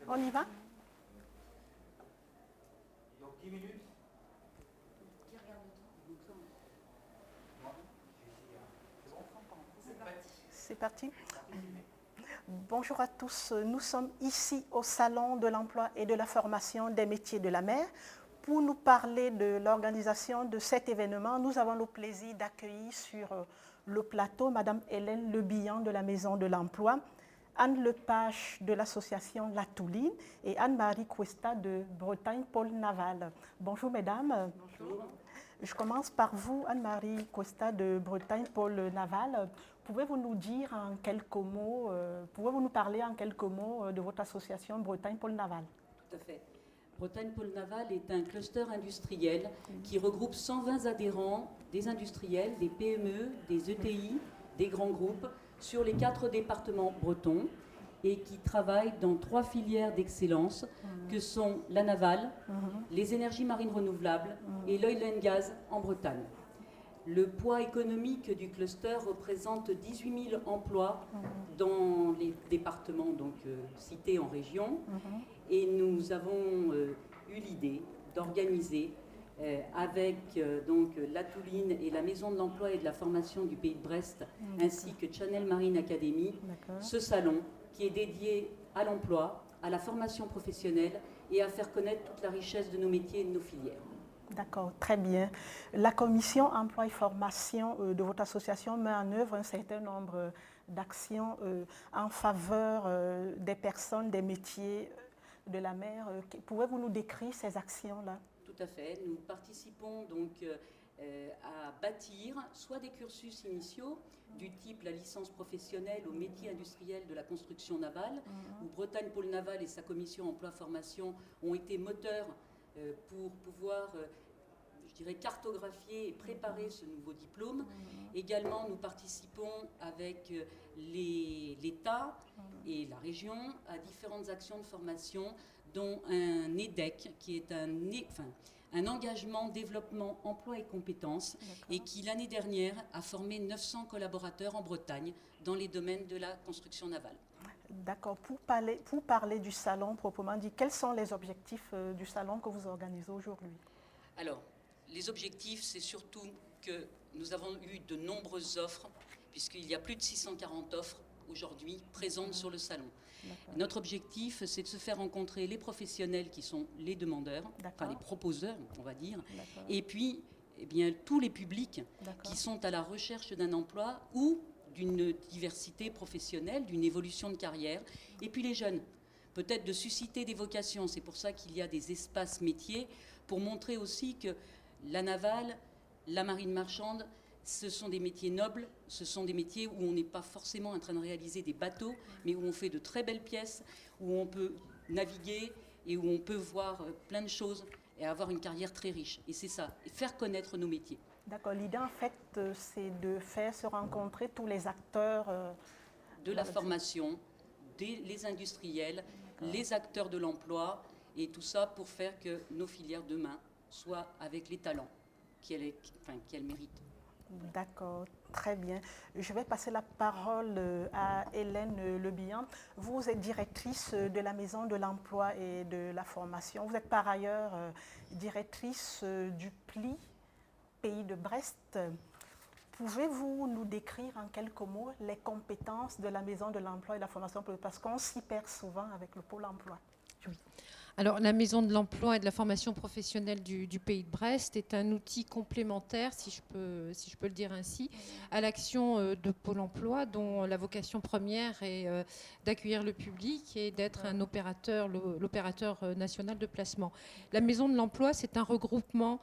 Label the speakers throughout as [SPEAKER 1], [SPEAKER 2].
[SPEAKER 1] On y va?
[SPEAKER 2] Donc 10 minutes.
[SPEAKER 1] C'est parti. Bonjour à tous. Nous sommes ici au Salon de l'emploi et de la formation des métiers de la mer. Pour nous parler de l'organisation de cet événement, nous avons le plaisir d'accueillir sur le plateau Madame Hélène Lebillon de la Maison de l'Emploi, Anne Lepage de l'association La Touline et Anne-Marie Cuesta de Bretagne Pôle Naval. Bonjour mesdames. Bonjour. Je commence par vous, Anne-Marie Cuesta de Bretagne Pôle Naval. Pouvez-vous nous dire en quelques mots, pouvez-vous nous parler en quelques mots de votre association Bretagne Pôle Naval?
[SPEAKER 3] Tout à fait. Bretagne Pôle Naval est un cluster industriel qui regroupe 120 adhérents, des industriels, des PME, des ETI, des grands groupes, sur les 4 départements bretons et qui travaillent dans 3 filières d'excellence que sont la navale, les énergies marines renouvelables et l'oil and gas en Bretagne. Le poids économique du cluster représente 18 000 emplois dans les départements cités en région. Et nous avons eu l'idée d'organiser avec la Touline et la Maison de l'Emploi et de la Formation du Pays de Brest, ainsi que Channel Marine Academy, ce salon qui est dédié à l'emploi, à la formation professionnelle et à faire connaître toute la richesse de nos métiers et de nos filières.
[SPEAKER 1] D'accord, très bien. La commission emploi et formation de votre association met en œuvre un certain nombre d'actions en faveur des personnes, des métiers de la mer. Pouvez-vous nous décrire ces actions-là?
[SPEAKER 3] Tout à fait. Nous participons donc à bâtir soit des cursus initiaux du type la licence professionnelle au métier industriel de la construction navale, où Bretagne Pôle Naval et sa commission emploi-formation ont été moteurs pour pouvoir, cartographier et préparer ce nouveau diplôme. Également, nous participons avec l'État et la région à différentes actions de formation, dont un EDEC, qui est un engagement développement emploi et compétences, et qui l'année dernière a formé 900 collaborateurs en Bretagne dans les domaines de la construction navale.
[SPEAKER 1] D'accord. Pour parler du salon proprement dit, quels sont les objectifs du salon que vous organisez aujourd'hui?
[SPEAKER 3] Alors, les objectifs, c'est surtout que nous avons eu de nombreuses offres, puisqu'il y a plus de 640 offres aujourd'hui présentes sur le salon. Notre objectif, c'est de se faire rencontrer les professionnels qui sont les demandeurs, enfin les proposeurs, on va dire, et puis tous les publics qui sont à la recherche d'un emploi ou d'une diversité professionnelle, d'une évolution de carrière, et puis les jeunes. Peut-être de susciter des vocations. C'est pour ça qu'il y a des espaces métiers, pour montrer aussi que la navale, la marine marchande, ce sont des métiers nobles, ce sont des métiers où on n'est pas forcément en train de réaliser des bateaux, mais où on fait de très belles pièces, où on peut naviguer et où on peut voir plein de choses et avoir une carrière très riche. Et c'est ça, et faire connaître nos métiers.
[SPEAKER 1] D'accord. L'idée, en fait, c'est de faire se rencontrer tous les acteurs
[SPEAKER 3] de la formation, les industriels, les acteurs de l'emploi, et tout ça pour faire que nos filières demain soient avec les talents qu'elles méritent.
[SPEAKER 1] D'accord, très bien. Je vais passer la parole à Hélène Lebillon. Vous êtes directrice de la Maison de l'Emploi et de la Formation. Vous êtes par ailleurs directrice du PLI, Pays de Brest. Pouvez-vous nous décrire en quelques mots les compétences de la Maison de l'Emploi et de la Formation, parce qu'on s'y perd souvent avec le Pôle emploi?
[SPEAKER 4] Oui. Alors, la Maison de l'Emploi et de la Formation professionnelle du Pays de Brest est un outil complémentaire, si je peux le dire ainsi, à l'action de Pôle emploi, dont la vocation première est d'accueillir le public et d'être l'opérateur national de placement. La Maison de l'Emploi, c'est un regroupement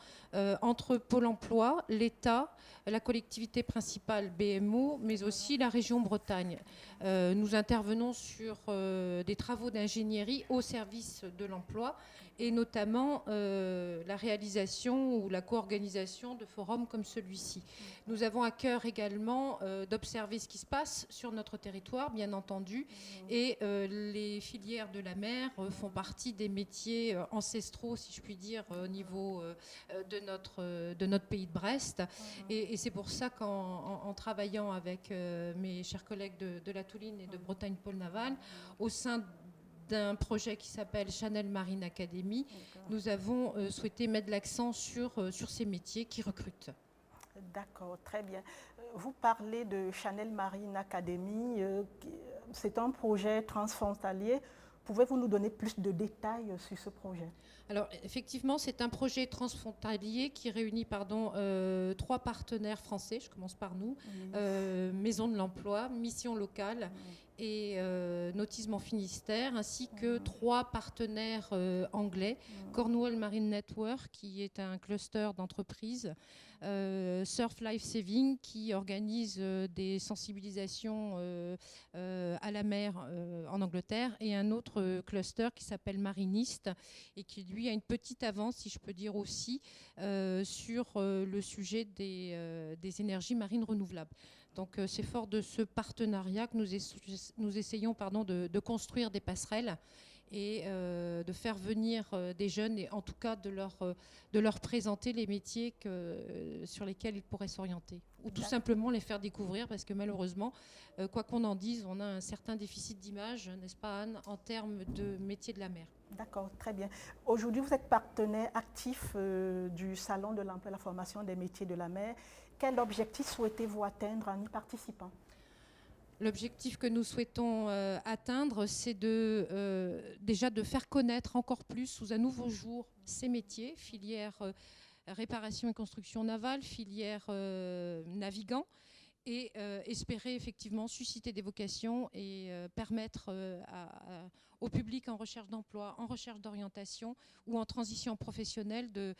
[SPEAKER 4] entre Pôle emploi, l'État, la collectivité principale BMO, mais aussi la région Bretagne. Nous intervenons sur des travaux d'ingénierie au service de l'emploi et notamment la réalisation ou la co-organisation de forums comme celui-ci. Nous avons à cœur également d'observer ce qui se passe sur notre territoire, bien entendu, et les filières de la mer font partie des métiers ancestraux, si je puis dire, au niveau de notre pays de Brest. Et c'est pour ça qu'en travaillant avec mes chers collègues de la Touline et de Bretagne Pôle Naval, au sein d'un projet qui s'appelle Chanel Marine Academy, nous avons souhaité mettre l'accent sur ces métiers qui recrutent.
[SPEAKER 1] D'accord, très bien. Vous parlez de Chanel Marine Academy, c'est un projet transfrontalier. Pouvez-vous nous donner plus de détails sur ce projet?
[SPEAKER 4] Alors, effectivement, c'est un projet transfrontalier qui réunit 3 partenaires français, je commence par nous, Maison de l'Emploi, Mission Locale et Nautisme en Finistère, ainsi que 3 partenaires anglais, Cornwall Marine Network, qui est un cluster d'entreprises, Surf Life Saving, qui organise des sensibilisations à la mer en Angleterre, et un autre cluster qui s'appelle Mariniste, et qui lui a une petite avance, si je peux dire aussi, sur le sujet des énergies marines renouvelables. Donc c'est fort de ce partenariat que nous essayons de construire des passerelles et de faire venir des jeunes, et en tout cas de leur présenter les métiers sur lesquels ils pourraient s'orienter. Ou tout simplement les faire découvrir, parce que malheureusement, quoi qu'on en dise, on a un certain déficit d'image, n'est-ce pas Anne, en termes de métiers de la mer.
[SPEAKER 1] D'accord, très bien. Aujourd'hui, vous êtes partenaire actif du Salon de l'emploi et la formation des métiers de la mer. Quel objectif souhaitez-vous atteindre en y participant?
[SPEAKER 4] L'objectif que nous souhaitons atteindre, c'est déjà de faire connaître encore plus, sous un nouveau jour, ces métiers, filière réparation et construction navale, filière navigant, et espérer effectivement susciter des vocations et permettre au public en recherche d'emploi, en recherche d'orientation ou en transition professionnelle de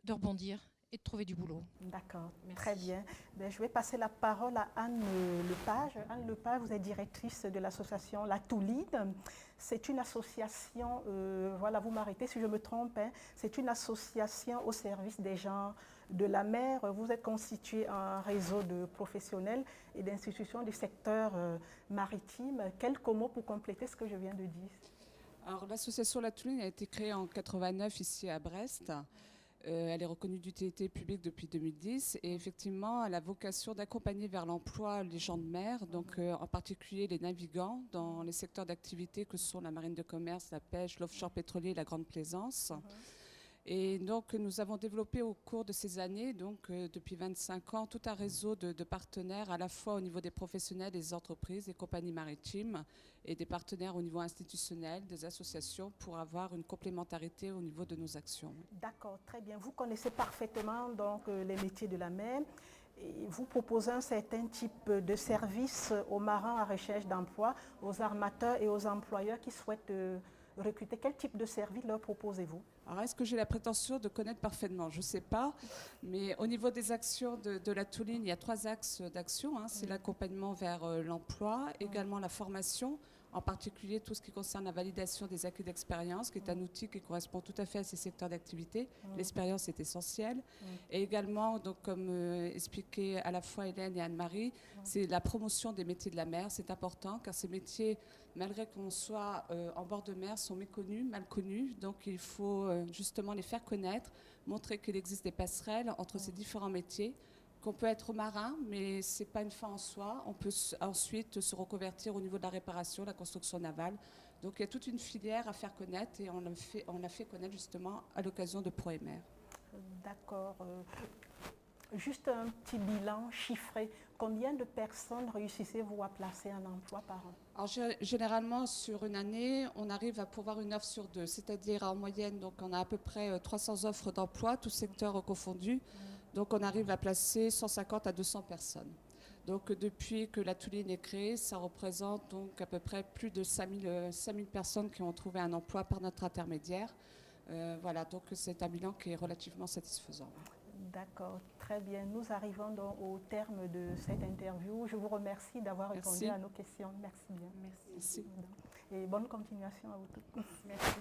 [SPEAKER 4] rebondir et de trouver du boulot.
[SPEAKER 1] D'accord, très bien. Je vais passer la parole à Anne Lepage. Anne Lepage, vous êtes directrice de l'association La Toulide. C'est une association, voilà, vous m'arrêtez si je me trompe, hein, c'est une association au service des gens de la mer. Vous êtes constitué un réseau de professionnels et d'institutions du secteur maritime. Quelques mots pour compléter ce que je viens de dire.
[SPEAKER 2] Alors, l'association La Toulide a été créée en 89 ici à Brest. Elle est reconnue d'utilité publique depuis 2010 et effectivement, elle a vocation d'accompagner vers l'emploi les gens de mer, donc en particulier les navigants dans les secteurs d'activité que sont la marine de commerce, la pêche, l'offshore pétrolier et la grande plaisance. Et donc, nous avons développé au cours de ces années, donc depuis 25 ans, tout un réseau de partenaires à la fois au niveau des professionnels, des entreprises, des compagnies maritimes et des partenaires au niveau institutionnel, des associations, pour avoir une complémentarité au niveau de nos actions.
[SPEAKER 1] D'accord, très bien. Vous connaissez parfaitement donc, les métiers de la mer. Et vous proposez un certain type de service aux marins à recherche d'emploi, aux armateurs et aux employeurs qui souhaitent recruter. Quel type de service leur proposez-vous?
[SPEAKER 2] Alors, est-ce que j'ai la prétention de connaître parfaitement? Je ne sais pas. Mais au niveau des actions de la Toulide, il y a 3 axes d'action. Hein. C'est l'accompagnement vers l'emploi, également la formation, en particulier tout ce qui concerne la validation des acquis d'expérience, qui est un outil qui correspond tout à fait à ces secteurs d'activité. L'expérience est essentielle. Et également, donc, comme expliqué à la fois Hélène et Anne-Marie, c'est la promotion des métiers de la mer. C'est important car ces métiers, malgré qu'on soit en bord de mer, sont méconnus, mal connus. Donc il faut justement les faire connaître, montrer qu'il existe des passerelles entre ces différents métiers, qu'on peut être marin, mais ce n'est pas une fin en soi. On peut ensuite se reconvertir au niveau de la réparation, la construction navale. Donc il y a toute une filière à faire connaître et on l'a fait connaître justement à l'occasion de ProMR.
[SPEAKER 1] D'accord. Juste un petit bilan chiffré. Combien de personnes réussissez-vous à placer un emploi par an?
[SPEAKER 2] Alors, généralement, sur une année, on arrive à pourvoir une offre sur 2, c'est-à-dire en moyenne, donc on a à peu près 300 offres d'emploi, tous secteurs confondus. Donc on arrive à placer 150 à 200 personnes. Donc depuis que la Toulide est créée, ça représente donc à peu près plus de 5000 personnes qui ont trouvé un emploi par notre intermédiaire. Voilà, donc c'est un bilan qui est relativement satisfaisant.
[SPEAKER 1] D'accord, très bien. Nous arrivons donc au terme de cette interview. Je vous remercie d'avoir répondu à nos questions. Merci bien.
[SPEAKER 2] Merci.
[SPEAKER 1] Et bonne continuation à vous tous. Merci.